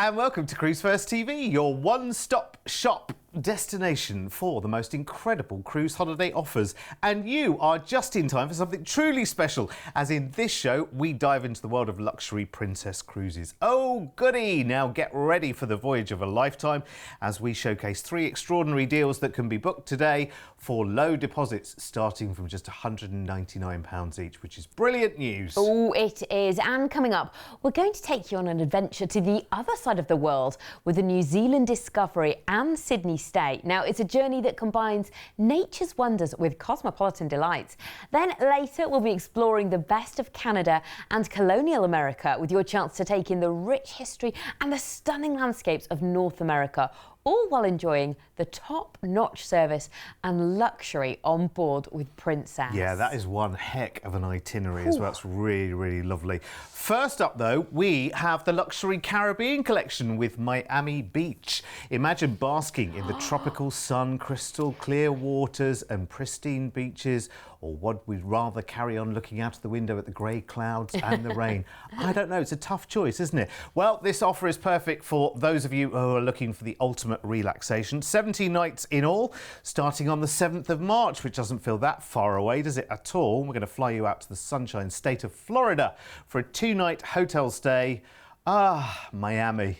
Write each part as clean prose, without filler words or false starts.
And welcome to Cruise1st TV, your one-stop shop destination for the most incredible cruise holiday offers. And you are just in time for something truly special, as in this show we dive into the world of luxury princess cruises. Oh goody! Now get ready for the voyage of a lifetime as we showcase 3 extraordinary deals that can be booked today for low deposits starting from just £199 each, which is brilliant news. Oh, it is. And coming up, we're going to take you on an adventure to the other side of the world with the New Zealand Discovery and Sydney stay. Now, it's a journey that combines nature's wonders with cosmopolitan delights. Then later, we'll be exploring the best of Canada and colonial America with your chance to take in the rich history and the stunning landscapes of North America, all while enjoying the top-notch service and luxury on board with Princess. Yeah, that is one heck of an itinerary as well. It's really, really lovely. First up, though, we have the Luxury Caribbean collection with Miami Beach. Imagine basking in the tropical sun, crystal clear waters and pristine beaches, or would we rather carry on looking out of the window at the grey clouds and the rain? I don't know, it's a tough choice, isn't it? Well, this offer is perfect for those of you who are looking for the ultimate relaxation. 70 nights in all, starting on the 7th of March, which doesn't feel that far away, does it at all? We're going to fly you out to the sunshine state of Florida for a 2-night hotel stay. Miami.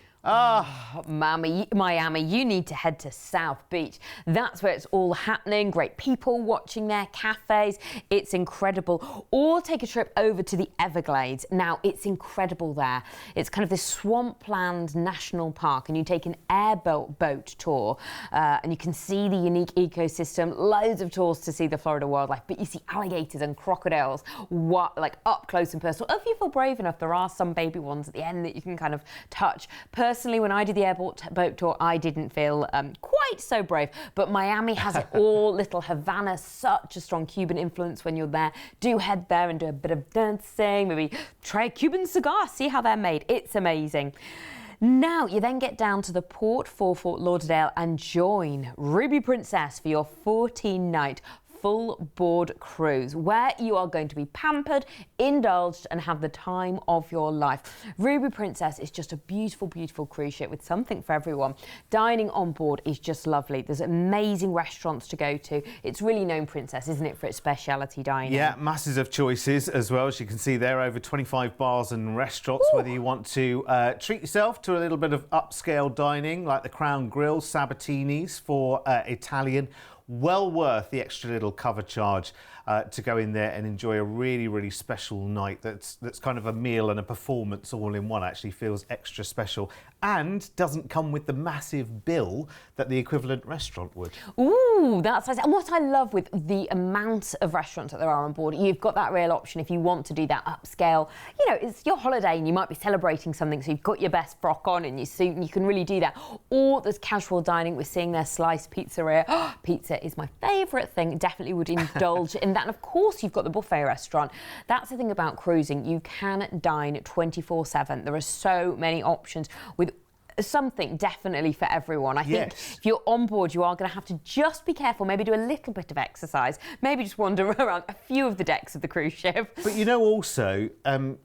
Miami, you need to head to South Beach. That's where it's all happening. Great people watching there, cafes. It's incredible. Or take a trip over to the Everglades. Now, it's incredible there. It's kind of this swampland national park, and you take an airboat boat tour, and you can see the unique ecosystem. Loads of tours to see the Florida wildlife, but you see alligators and crocodiles, like up close and personal. If you feel brave enough, there are some baby ones at the end that you can kind of touch. Personally, when I did the airboat boat tour, I didn't feel quite so brave, but Miami has it all. Little Havana, such a strong Cuban influence when you're there. Do head there and do a bit of dancing, maybe try a Cuban cigar, see how they're made. It's amazing. Now, you then get down to the port for Fort Lauderdale and join Ruby Princess for your 14-night full board cruise, where you are going to be pampered, indulged and have the time of your life. Ruby Princess is just a beautiful, beautiful cruise ship with something for everyone. Dining on board is just lovely. There's amazing restaurants to go to. It's really known, Princess, isn't it, for its speciality dining? Yeah, masses of choices as well. As you can see there, over 25 bars and restaurants. Whether you want to treat yourself to a little bit of upscale dining like the Crown Grill, Sabatini's for Italian. Well worth the extra little cover charge to go in there and enjoy a really, really special night that's kind of a meal and a performance all in one. Actually feels extra special and doesn't come with the massive bill that the equivalent restaurant would. Ooh, that's nice. And what I love with the amount of restaurants that there are on board, you've got that real option if you want to do that upscale. You know, it's your holiday and you might be celebrating something, so you've got your best frock on and your suit and you can really do that. Or there's casual dining. We're seeing their sliced pizzeria. Pizza is my favourite thing. Definitely would indulge in that. And of course, you've got the buffet restaurant. That's the thing about cruising. You can dine 24/7. There are so many options with something definitely for everyone. I think if you're on board, you are going to have to just be careful, maybe do a little bit of exercise, maybe just wander around a few of the decks of the cruise ship. But you know, also,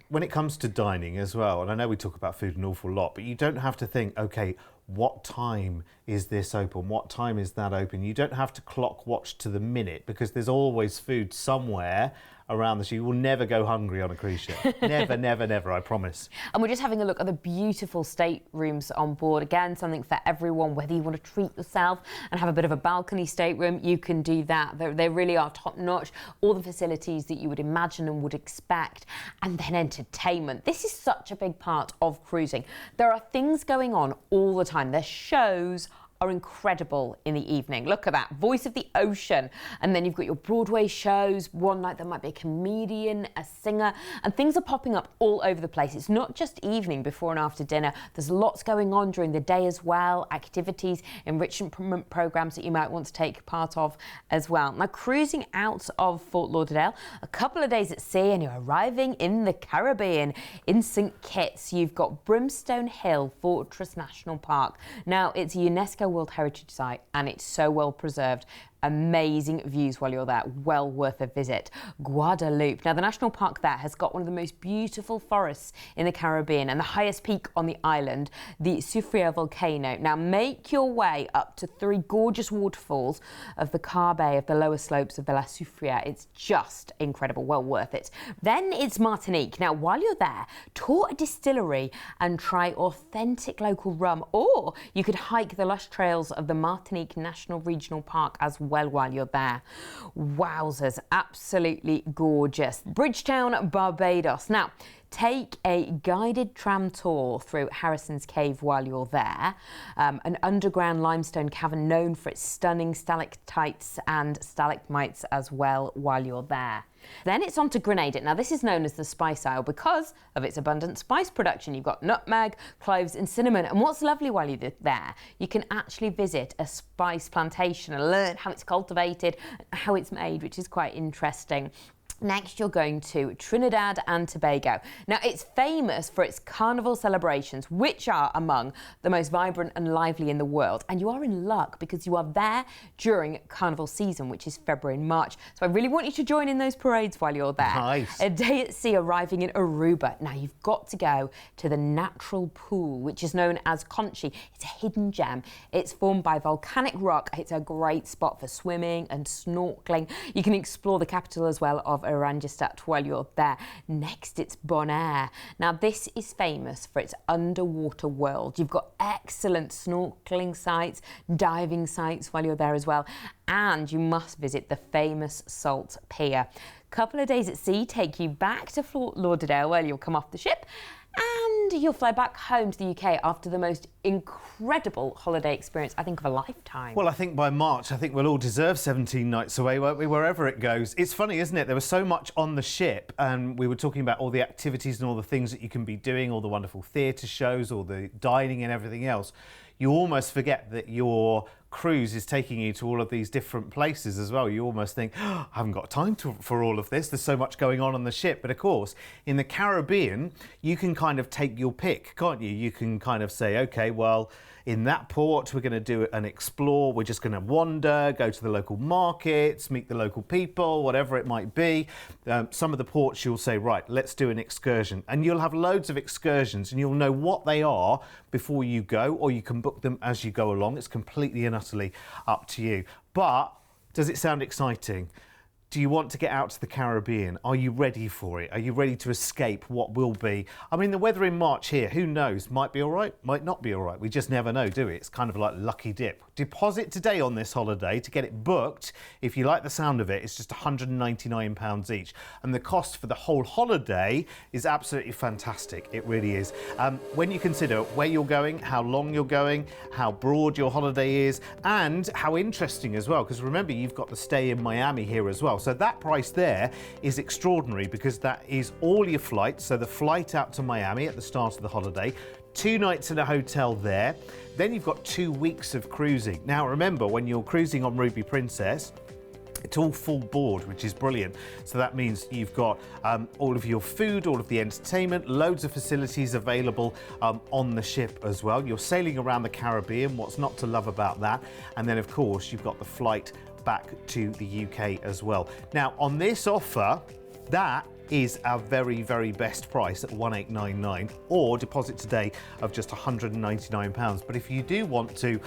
when it comes to dining as well, and I know we talk about food an awful lot, but you don't have to think, okay, what time is this open? What time is that open? You don't have to clock watch to the minute because there's always food somewhere around the ship. You will never go hungry on a cruise ship. Never, never, never, I promise. And we're just having a look at the beautiful staterooms on board. Again, something for everyone. Whether you want to treat yourself and have a bit of a balcony stateroom, you can do that. They really are top notch. All the facilities that you would imagine and would expect. And then entertainment. This is such a big part of cruising. There are things going on all the time. There's shows are incredible in the evening. Look at that, Voice of the Ocean. And then you've got your Broadway shows. One night there might be a comedian, a singer, and things are popping up all over the place. It's not just evening before and after dinner. There's lots going on during the day as well, activities, enrichment programs that you might want to take part of as well. Now, cruising out of Fort Lauderdale, a couple of days at sea and you're arriving in the Caribbean. In St. Kitts, you've got Brimstone Hill Fortress National Park. Now, it's a UNESCO World Heritage Site and it's so well preserved. amazing views while you're there. Well worth a visit. Guadeloupe. Now, the national park there has got one of the most beautiful forests in the Caribbean and the highest peak on the island, the Soufriere volcano. Now, make your way up to 3 gorgeous waterfalls of the Carbet of the lower slopes of the La Soufriere. It's just incredible. Well worth it. Then it's Martinique. Now, while you're there, tour a distillery and try authentic local rum, or you could hike the lush trails of the Martinique National Regional Park as well while you're there. Wowzers, absolutely gorgeous. Bridgetown, Barbados. Now, take a guided tram tour through Harrison's Cave while you're there, an underground limestone cavern known for its stunning stalactites and stalagmites as well while you're there. Then it's on to Grenada. Now, this is known as the Spice Isle because of its abundant spice production. You've got nutmeg, cloves and cinnamon. And what's lovely while you're there, you can actually visit a spice plantation and learn how it's cultivated, how it's made, which is quite interesting. Next, you're going to Trinidad and Tobago. Now, it's famous for its carnival celebrations, which are among the most vibrant and lively in the world. And you are in luck because you are there during carnival season, which is February and March. So I really want you to join in those parades while you're there. Nice. A day at sea arriving in Aruba. Now, you've got to go to the natural pool, which is known as Conchi. It's a hidden gem. It's formed by volcanic rock. It's a great spot for swimming and snorkeling. You can explore the capital as well of Oranjestad while you're there. Next, it's Bonaire. Now, this is famous for its underwater world. You've got excellent snorkeling sites, diving sites while you're there as well, and you must visit the famous Salt Pier. Couple of days at sea take you back to Fort Lauderdale where you'll come off the ship, and you'll fly back home to the UK after the most incredible holiday experience, I think, of a lifetime. Well, I think by March, I think we'll all deserve 17 nights away, won't we, wherever it goes. It's funny, isn't it? There was so much on the ship, and we were talking about all the activities and all the things that you can be doing, all the wonderful theatre shows, all the dining and everything else. You almost forget that your cruise is taking you to all of these different places as well. You almost think, oh, I haven't got time for all of this. There's so much going on the ship. But of course, in the Caribbean, you can kind of take your pick, can't you? You can kind of say, okay, well, in that port, we're going to do an explore. We're just going to wander, go to the local markets, meet the local people, whatever it might be. Some of the ports you'll say, right, let's do an excursion. And you'll have loads of excursions and you'll know what they are before you go, or you can book them as you go along. It's completely and utterly up to you. But does it sound exciting? Do you want to get out to the Caribbean? Are you ready for it? Are you ready to escape what will be? I mean, the weather in March here, who knows? Might be all right, might not be all right. We just never know, do we? It's kind of like lucky dip. Deposit today on this holiday to get it booked. If you like the sound of it, it's just £199 each. And the cost for the whole holiday is absolutely fantastic. It really is. When you consider where you're going, how long you're going, how broad your holiday is, and how interesting as well, because remember, you've got the stay in Miami here as well. So that price there is extraordinary because that is all your flights. So the flight out to Miami at the start of the holiday, 2 nights in a hotel there. Then you've got 2 weeks of cruising. Now remember, when you're cruising on Ruby Princess, it's all full board, which is brilliant. So that means you've got all of your food, all of the entertainment, loads of facilities available on the ship as well. You're sailing around the Caribbean. What's not to love about that? And then, of course, you've got the flight back to the UK as well. Now, on this offer, that is our very, very best price at £1,899, or deposit today of just £199. But if you do want to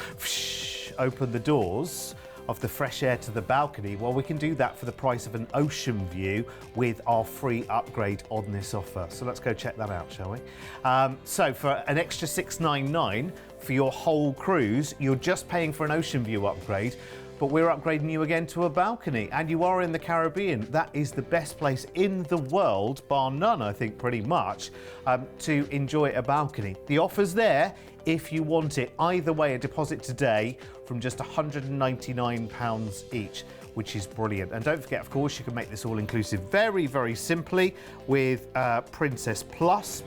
open the doors of the fresh air to the balcony, well, we can do that for the price of an ocean view with our free upgrade on this offer. So let's go check that out, shall we? So for an extra $699 for your whole cruise, you're just paying for an ocean view upgrade, but we're upgrading you again to a balcony, and you are in the Caribbean. That is the best place in the world, bar none, I think, pretty much, to enjoy a balcony. The offer's there if you want it. Either way, a deposit today from just £199 each, which is brilliant. And don't forget, of course, you can make this all-inclusive very, very simply with Princess Plus.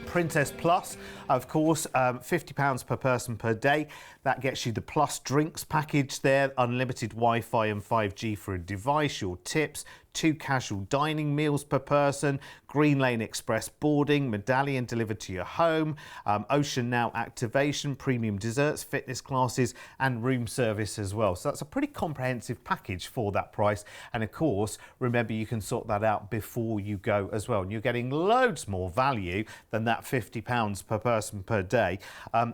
Princess Plus, of course, £50 per person per day. That gets you the Plus drinks package there, unlimited Wi-Fi and 5G for a device, your tips, 2 casual dining meals per person, Green Lane Express boarding, medallion delivered to your home, Ocean Now activation, premium desserts, fitness classes and room service as well. So that's a pretty comprehensive package for that price. And of course, remember you can sort that out before you go as well. And you're getting loads more value than that £50 per person per day.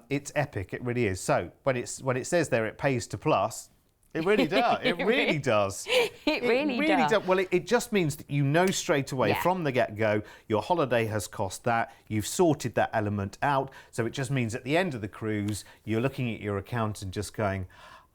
It's epic, it really is. So when it says there it pays to plus, it really does. It really does. It really does. Well, it just means that you know straight away from the get-go your holiday has cost that. You've sorted that element out. So it just means at the end of the cruise, you're looking at your account and just going,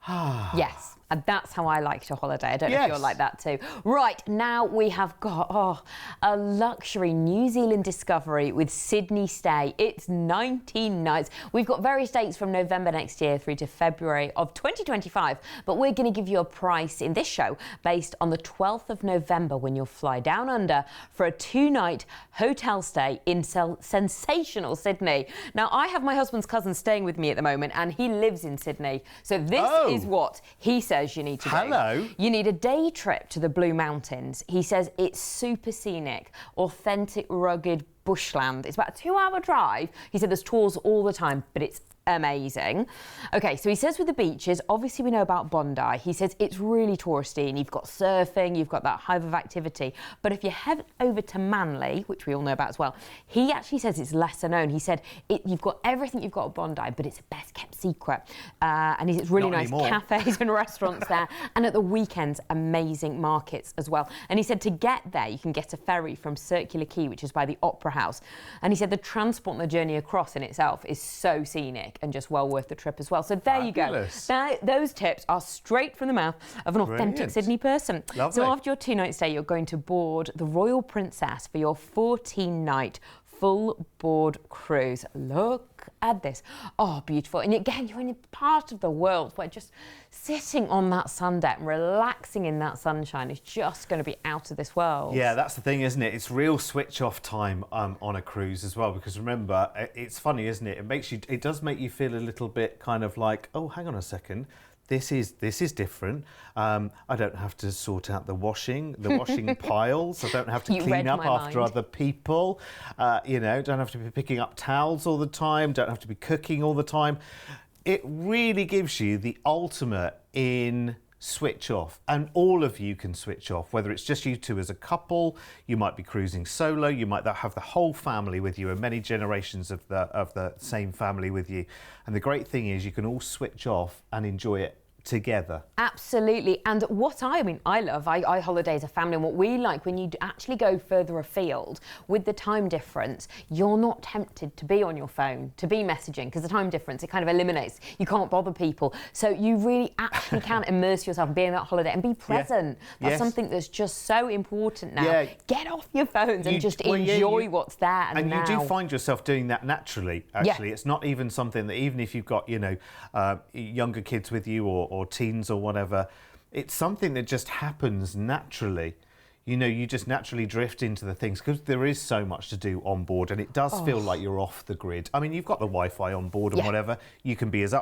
ah. Yes. And that's how I like to holiday. I don't know if you're like that too. Right, now we have got a luxury New Zealand discovery with Sydney stay. It's 19 nights. We've got various dates from November next year through to February of 2025. But we're going to give you a price in this show based on the 12th of November when you'll fly down under for a 2-night hotel stay in sensational Sydney. Now, I have my husband's cousin staying with me at the moment and he lives in Sydney. So this is what he says you need to do. You need a day trip to the Blue Mountains. He says it's super scenic, authentic, rugged bushland. It's about a 2-hour drive. He said there's tours all the time, but it's amazing. Okay, so he says with the beaches, obviously we know about Bondi. He says it's really touristy and you've got surfing, you've got that hive of activity. But if you head over to Manly, which we all know about as well, he actually says it's lesser known. He said you've got everything you've got at Bondi, but it's a best kept secret. And it's really nice cafes and restaurants there. And at the weekends, amazing markets as well. And he said to get there, you can get a ferry from Circular Quay, which is by the Opera House. And he said the transport and the journey across in itself is so scenic and just well worth the trip as well. So there you go. Now, those tips are straight from the mouth of an authentic Sydney person. Lovely. So after your 2-night stay, you're going to board the Royal Princess for your 14-night full board cruise. Look at this. Oh, beautiful. And again, you're in a part of the world where just sitting on that sun deck and relaxing in that sunshine is just going to be out of this world. Yeah, that's the thing, isn't it? It's real switch off time on a cruise as well, because remember, it's funny, isn't it? It does make you feel a little bit kind of like, oh, hang on a second. This is different. I don't have to sort out the washing piles. I don't have to clean up after other people. Don't have to be picking up towels all the time. Don't have to be cooking all the time. It really gives you the ultimate in switch off, and all of you can switch off, whether it's just you two as a couple, you might be cruising solo, you might have the whole family with you and many generations of the same family with you. And the great thing is you can all switch off and enjoy it together. Absolutely. And what I love, I holiday as a family, and what we like when you actually go further afield with the time difference, you're not tempted to be on your phone, to be messaging, because the time difference, it kind of eliminates, you can't bother people. So you really actually can immerse yourself and be in that holiday and be present. That's something that's just so important now. Get off your phones and just enjoy what's there and now. You do find yourself doing that naturally, actually. It's not even something that, even if you've got, younger kids with you or teens or whatever, it's something that just happens naturally. You just naturally drift into the things because there is so much to do on board, and it does feel like you're off the grid. I mean, you've got the Wi-Fi on board and whatever. You can be as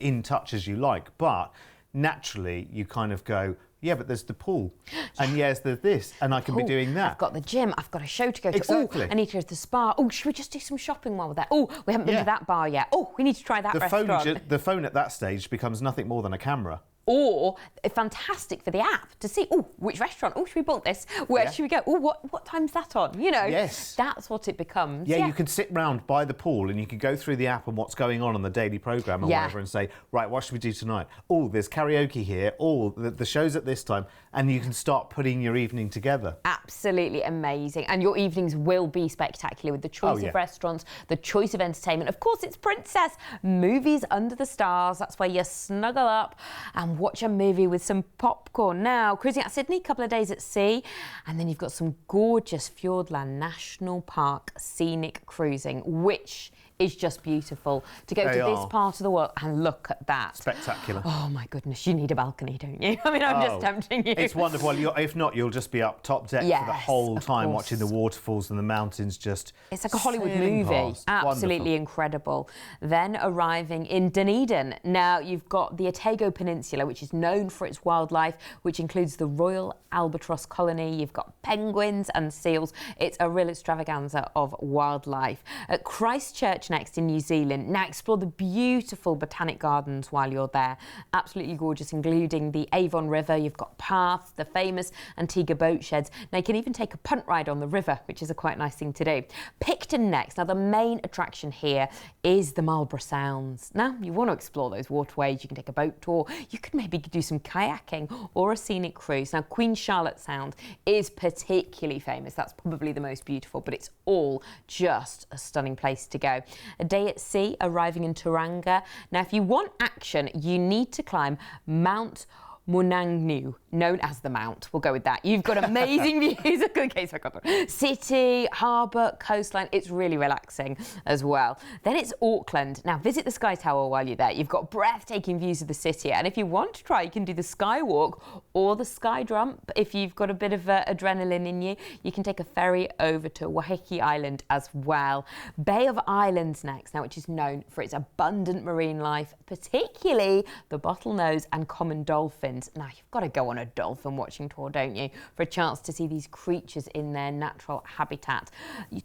in touch as you like, but naturally you kind of go, yeah, but there's the pool, and yes, there's this, and I can be doing that. I've got the gym, I've got a show to go to. Exactly. Oh, I need to go to the spa. Oh, should we just do some shopping while we're there? Oh, we haven't been to that bar yet. Oh, we need to try that restaurant. The phone at that stage becomes nothing more than a camera. Or fantastic for the app to see, oh, which restaurant? Oh, should we book this? Where should we go? Oh, what time's that on? Yes. That's what it becomes. Yeah, you can sit round by the pool and you can go through the app and what's going on the daily programme or whatever, and say, right, what should we do tonight? Oh, there's karaoke here. Oh, the show's at this time. And you can start putting your evening together. Absolutely amazing. And your evenings will be spectacular with the choice of restaurants, the choice of entertainment. Of course, it's Princess. Movies under the stars. That's where you snuggle up and watch a movie with some popcorn. Now, cruising out Sydney, a couple of days at sea, and then you've got some gorgeous Fiordland National Park scenic cruising, which is just beautiful. To go to this part of the world and look at that. Spectacular. Oh my goodness, you need a balcony, don't you? I mean, I'm just tempting you. It's wonderful. If not, you'll just be up top deck for the whole time watching the waterfalls and the mountains just It's like a Hollywood movie. Past. Absolutely Wonderful. Incredible. Then arriving in Dunedin. Now, you've got the Otago Peninsula, which is known for its wildlife, which includes the Royal Albatross Colony. You've got penguins and seals. It's a real extravaganza of wildlife. At Christchurch next in New Zealand. Now, explore the beautiful botanic gardens while you're there. Absolutely gorgeous, including the Avon River. You've got paths, the famous Antigua boat sheds. Now, you can even take a punt ride on the river, which is a quite nice thing to do. Picton next. Now, the main attraction here is the Marlborough Sounds. Now, you want to explore those waterways. You can take a boat tour. You could maybe do some kayaking or a scenic cruise. Now, Queen Charlotte Sound is particularly famous. That's probably the most beautiful, but it's all just a stunning place to go. A day at sea, arriving in Tauranga. Now, if you want action, you need to climb Mount Monangnu, known as the Mount. We'll go with that. You've got amazing views of the city, harbour, coastline. It's really relaxing as well. Then it's Auckland. Now, visit the Sky Tower while you're there. You've got breathtaking views of the city. And if you want to try, you can do the Skywalk or the Sky Jump. If you've got a bit of adrenaline in you, you can take a ferry over to Waiheke Island as well. Bay of Islands next, now, which is known for its abundant marine life, particularly the bottlenose and common dolphin. Now, you've got to go on a dolphin watching tour, don't you, for a chance to see these creatures in their natural habitat.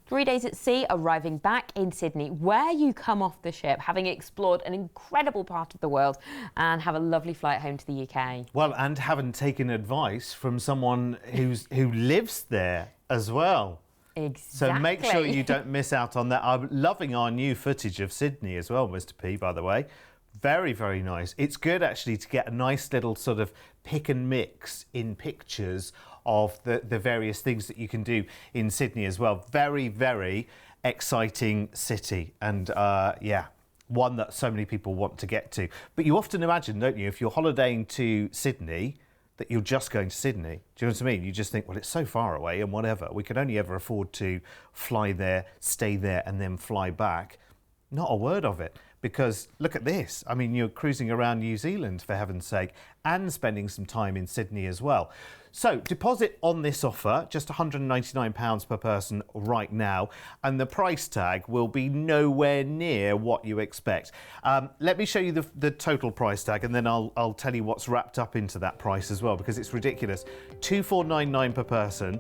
3 days at sea, arriving back in Sydney, where you come off the ship, having explored an incredible part of the world and have a lovely flight home to the UK. Well, and having taken advice from someone who lives there as well. Exactly. So make sure you don't miss out on that. I'm loving our new footage of Sydney as well, Mr. P, by the way. Very, very nice. It's good actually to get a nice little sort of pick and mix in pictures of the various things that you can do in Sydney as well. Very, very exciting city. And one that so many people want to get to. But you often imagine, don't you, if you're holidaying to Sydney, that you're just going to Sydney. Do you know what I mean? You just think, well, it's so far away and whatever. We could only ever afford to fly there, stay there and then fly back. Not a word of it. Because look at this. I mean, you're cruising around New Zealand, for heaven's sake, and spending some time in Sydney as well. So deposit on this offer, just £199 per person right now. And the price tag will be nowhere near what you expect. Let me show you the total price tag, and then I'll tell you what's wrapped up into that price as well, because it's ridiculous. £2,499 per person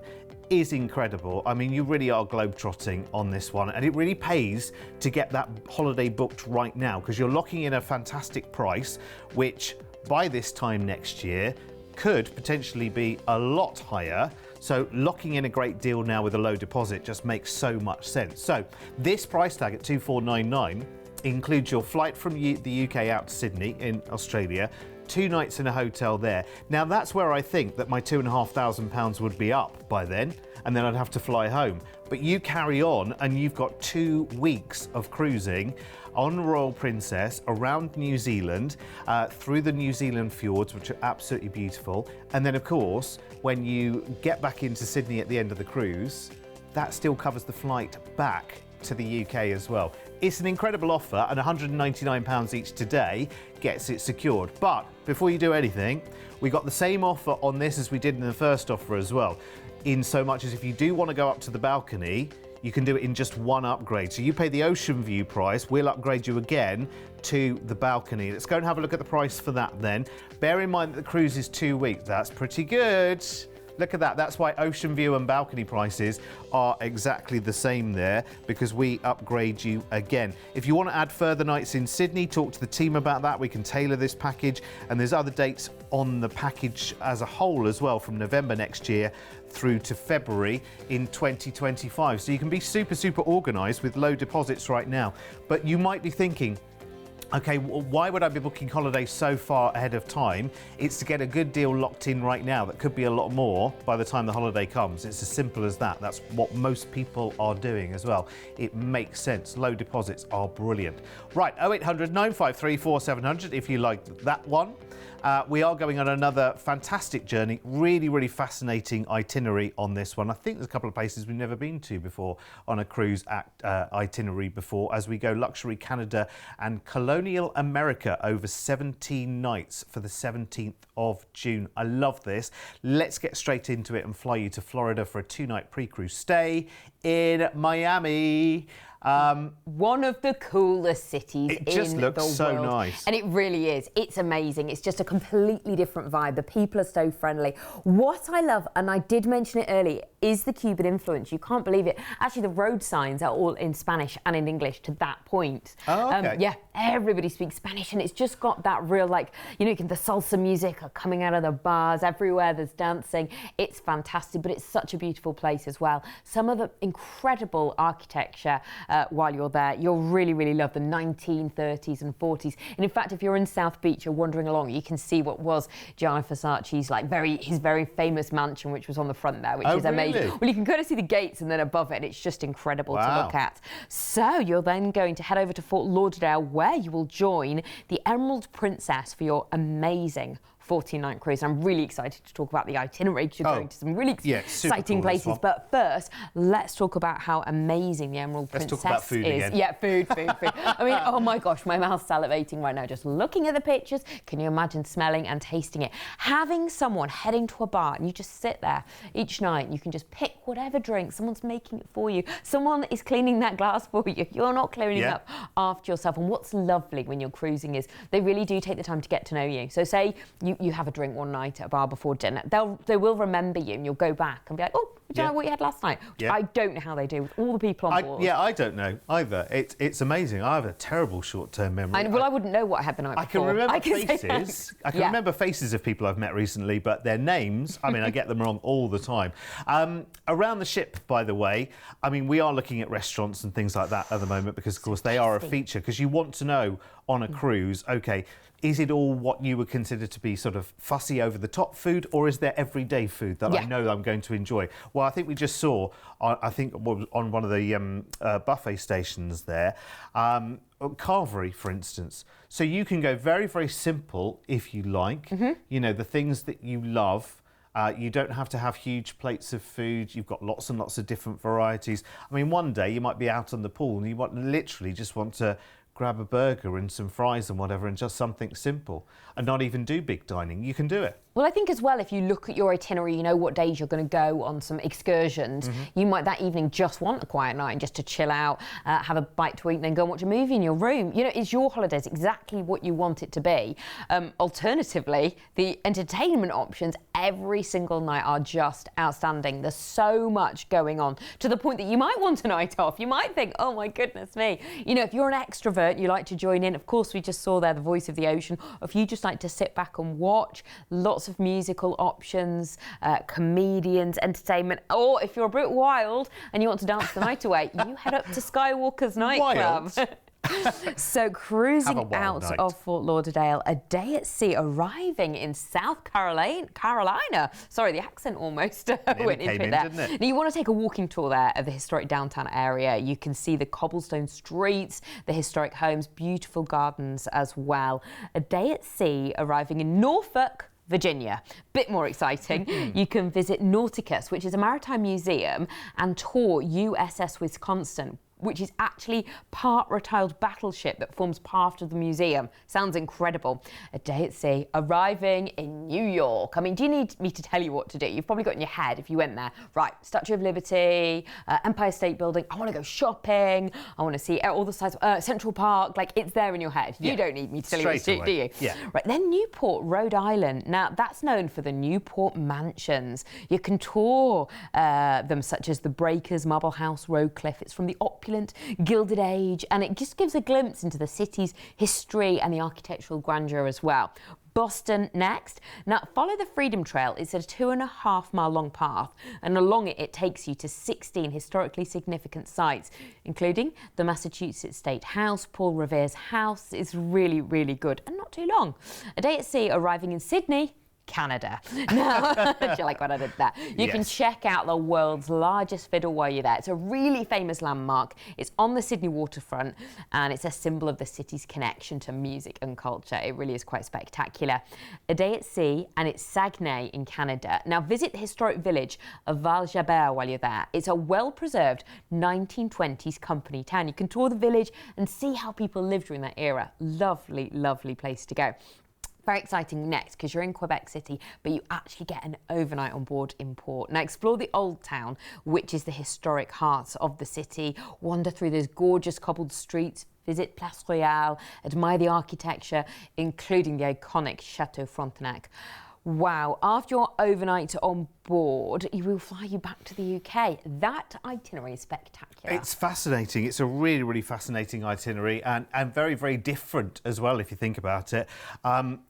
is incredible. I mean, you really are globetrotting on this one, and it really pays to get that holiday booked right now, because you're locking in a fantastic price, which by this time next year could potentially be a lot higher. So locking in a great deal now with a low deposit just makes so much sense. So this price tag at £2,499 includes your flight from the UK out to Sydney in Australia, 2 nights in a hotel there. Now that's where I think that my £2,500 would be up by then, and then I'd have to fly home. But you carry on and you've got 2 weeks of cruising on Royal Princess around New Zealand, through the New Zealand fjords, which are absolutely beautiful. And then of course, when you get back into Sydney at the end of the cruise, that still covers the flight back to the UK as well. It's an incredible offer, and £199 each today gets it secured. But before you do anything, we got the same offer on this as we did in the first offer as well, in so much as if you do want to go up to the balcony, you can do it in just one upgrade. So you pay the ocean view price, we'll upgrade you again to the balcony. Let's go and have a look at the price for that then. Bear in mind that the cruise is 2 weeks. That's pretty good. Look at that. That's why ocean view and balcony prices are exactly the same there, because we upgrade you again. If you want to add further nights in Sydney, talk to the team about that. We can tailor this package, and there's other dates on the package as a whole as well, from November next year through to February in 2025. So you can be super, super organised with low deposits right now. But you might be thinking, Okay, why would I be booking holidays so far ahead of time? It's to get a good deal locked in right now. That could be a lot more by the time the holiday comes. It's as simple as that. That's what most people are doing as well. It makes sense. Low deposits are brilliant. Right, 0800 953 4700 if you like that one. We are going on another fantastic journey, really fascinating itinerary on this one. I think there's a couple of places we've never been to before on a cruise itinerary before, as we go luxury Canada and colonial America over 17 nights for the 17th of June. I love this. Let's get straight into it and fly you to Florida for a 2-night pre-cruise stay in Miami. One of the coolest cities in the world. It just looks so nice. And it really is. It's amazing. It's just a completely different vibe. The people are so friendly. What I love, and I did mention it earlier, is the Cuban influence. You can't believe it. Actually, the road signs are all in Spanish and in English to that point. Oh, okay. Yeah, everybody speaks Spanish, and it's just got that real, like, you know, the salsa music are coming out of the bars everywhere. There's dancing. It's fantastic, but it's such a beautiful place as well. Some of the incredible architecture while you're there. You'll really love the 1930s and 40s. And in fact, if you're in South Beach, you're wandering along, you can see what was Gianni Versace's his very famous mansion, which was on the front there, which is amazing. Really? Well, you can kind of see the gates and then above it, and it's just incredible to Wow. look at. So you're then going to head over to Fort Lauderdale, where you will join the Emerald Princess for your amazing 14-night cruise. I'm really excited to talk about the itinerary, because you're going to some really exciting cool, places. But first, let's talk about how amazing the Emerald Princess talk about food is. again. Yeah, food. I mean, oh my gosh, my mouth's salivating right now just looking at the pictures. Can you imagine smelling and tasting it? Having someone heading to a bar and you just sit there each night and you can just pick whatever drink. Someone's making it for you. Someone is cleaning that glass for you. You're not cleaning up after yourself. And what's lovely when you're cruising is they really do take the time to get to know you. So say you have a drink one night at a bar before dinner. They will remember you, and you'll go back and be like, oh, do you know what you had last night? Which I don't know how they do with all the people on board. I don't know either. It's amazing. I have a terrible short-term memory. I wouldn't know what I had the night before. I can remember faces. I can remember faces of people I've met recently, but their names, I mean, I get them wrong all the time. Around the ship, by the way, I mean, we are looking at restaurants and things like that at the moment because, of course, they are a feature, because you want to know on a cruise, okay, is it all what you would consider to be sort of fussy over-the-top food, or is there everyday food that I know I'm going to enjoy? Well, I think we just saw, on one of the buffet stations there, carvery, for instance. So you can go very simple if you like. You know, the things that you love. You don't have to have huge plates of food. You've got lots and lots of different varieties. I mean, one day you might be out on the pool and you literally just want to grab a burger and some fries and whatever, and just something simple, and not even do big dining. You can do it. Well, I think as well, if you look at your itinerary, you know what days you're going to go on some excursions. You might that evening just want a quiet night and just to chill out, have a bite to eat, and then go and watch a movie in your room. You know, it's your holidays, exactly what you want it to be. Alternatively, the entertainment options every single night are just outstanding. There's so much going on, to the point that you might want a night off. You might think, oh my goodness me. You know, if you're an extrovert, you like to join in. Of course, we just saw there the Voice of the Ocean. Or if you just like to sit back and watch, lots of musical options, comedians, entertainment. Or if you're a bit wild and you want to dance the night away, you head up to Skywalker's nightclub. So cruising out of Fort Lauderdale, a day at sea, arriving in South Carolina. Sorry, the accent almost went into it there. Now, you want to take a walking tour there of the historic downtown area. You can see the cobblestone streets, the historic homes, beautiful gardens as well. A day at sea, arriving in Norfolk, Virginia. Bit more exciting. You can visit Nauticus, which is a maritime museum, and tour USS Wisconsin, which is actually part retired battleship that forms part of the museum. Sounds incredible. A day at sea, arriving in New York. I mean, do you need me to tell you what to do? You've probably got in your head, if you went there, right, Statue of Liberty, Empire State Building, I want to go shopping, I want to see all the sites, Central Park, like it's there in your head. You don't need me to tell you what to do, do you? Yeah. Right, then Newport, Rhode Island. Now, that's known for the Newport mansions. You can tour them, such as the Breakers Marble House, Road Cliff. It's from the opulent Gilded Age, and it just gives a glimpse into the city's history and the architectural grandeur as well. Boston next. Now, follow the Freedom Trail. It's a 2.5 mile long path, and along it, it takes you to 16 historically significant sites, including the Massachusetts State House, Paul Revere's house. It's really, really good and not too long. A day at sea, arriving in Sydney, Canada. Now, do you like what I did there? You can check out the world's largest fiddle while you're there. It's a really famous landmark. It's on the Sydney waterfront, and it's a symbol of the city's connection to music and culture. It really is quite spectacular. A day at sea, and it's Saguenay in Canada. Now, visit the historic village of Val-Jabert while you're there. It's a well-preserved 1920s company town. You can tour the village and see how people lived during that era. Lovely, lovely place to go. Very exciting next, because you're in Quebec City, but you actually get an overnight on board in port. Now, explore the Old Town, which is the historic heart of the city. Wander through those gorgeous cobbled streets, visit Place Royale, admire the architecture, including the iconic Chateau Frontenac. Wow, after your overnight on board, we will fly you back to the UK. That itinerary is spectacular. It's fascinating. It's a really, really fascinating itinerary and very, very different as well, if you think about it.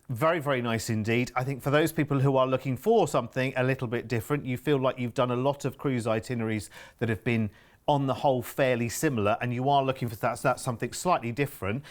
Very, very nice indeed. I think for those people who are looking for something a little bit different, you feel like you've done a lot of cruise itineraries that have been on the whole fairly similar, and you are looking for that's something slightly different,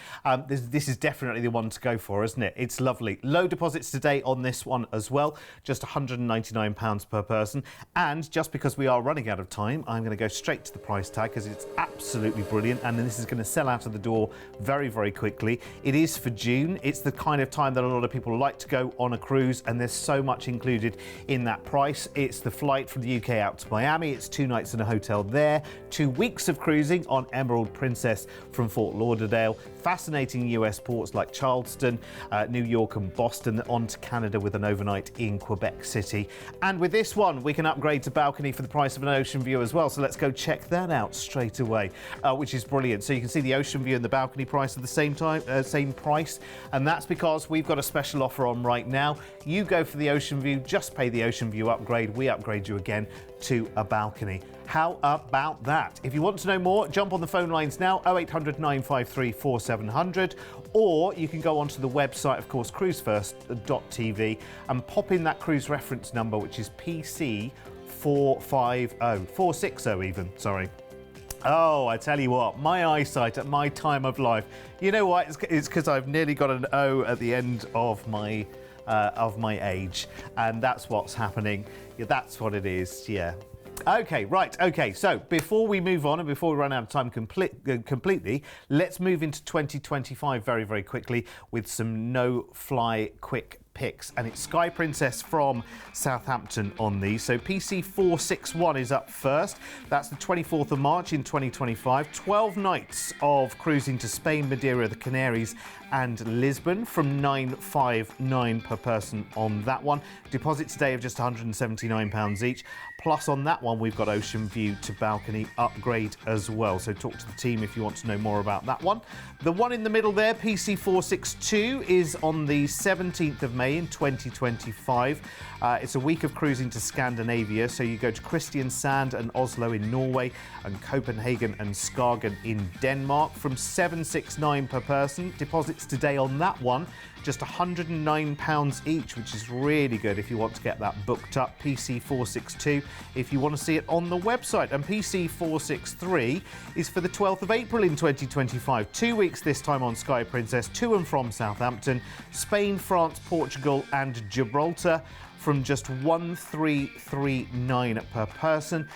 this is definitely the one to go for, isn't it? It's lovely. Low deposits today on this one as well, just £199 per person. And just because we are running out of time, I'm going to go straight to the price tag because it's absolutely brilliant, and this is going to sell out of the door very, very quickly. It is for June. It's the kind of time that a lot of people like to go on a cruise, and there's so much included in that price. It's the flight from the UK out to Miami. It's 2 nights in a hotel there, 2 weeks of cruising on Emerald Princess from Fort Lauderdale, fascinating US ports like Charleston, New York and Boston, on to Canada with an overnight in Quebec City. And with this one, we can upgrade to balcony for the price of an ocean view as well. So let's go check that out straight away, which is brilliant. So you can see the ocean view and the balcony price at the same time, same price. And that's because we've got a special offer on right now. You go for the ocean view, just pay the ocean view upgrade. We upgrade you again to a balcony. How about that? If you want to know more, jump on the phone lines now, 0800 953 4700, or you can go onto the website, of course, Cruise1st.tv, and pop in that cruise reference number, which is PC 460 even, sorry. Oh, I tell you what, my eyesight at my time of life, you know what, it's because I've nearly got an O at the end of my age, and that's what's happening. Yeah, that's what it is, yeah. Okay, right, okay, so before we move on and before we run out of time completely, let's move into 2025 very, very quickly with some no-fly quick picks, and it's Sky Princess from Southampton on these. So PC 461 is up first. That's the 24th of March in 2025. 12 nights of cruising to Spain, Madeira, the Canaries and Lisbon from £959 per person on that one. Deposit today of just £179 each. Plus on that one, we've got ocean view to balcony upgrade as well. So talk to the team if you want to know more about that one. The one in the middle there, PC 462, is on the 17th of May in 2025. It's a week of cruising to Scandinavia. So you go to Kristiansand and Oslo in Norway, and Copenhagen and Skagen in Denmark from £769 per person. Deposits today on that one, just £109 each, which is really good if you want to get that booked up. PC 462 if you want to see it on the website. And PC 463 is for the 12th of April in 2025. 2 weeks this time on Sky Princess, to and from Southampton, Spain, France, Portugal and Gibraltar, from just £1,339 per person.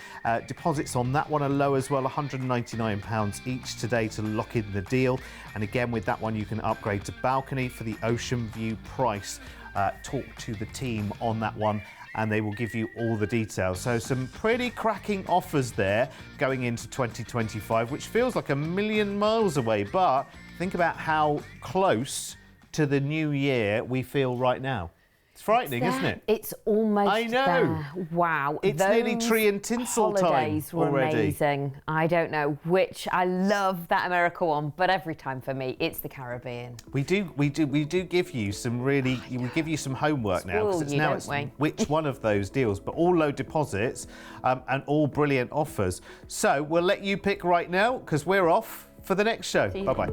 Deposits on that one are low as well, £199 each today to lock in the deal. And again, with that one, you can upgrade to balcony for the ocean view price. Talk to the team on that one, and they will give you all the details. So some pretty cracking offers there going into 2025, which feels like a million miles away, but think about how close to the new year we feel right now. It's frightening, isn't it? It's almost I know. there. Wow. It's nearly tree and tinsel time holidays were already. amazing. I don't know which. I love that America one, but every time for me, it's the Caribbean. We do give you some really, we give you some homework now, because it's now which one of those deals, but all low deposits and all brilliant offers. So we'll let you pick right now, because we're off for the next show. Bye-bye.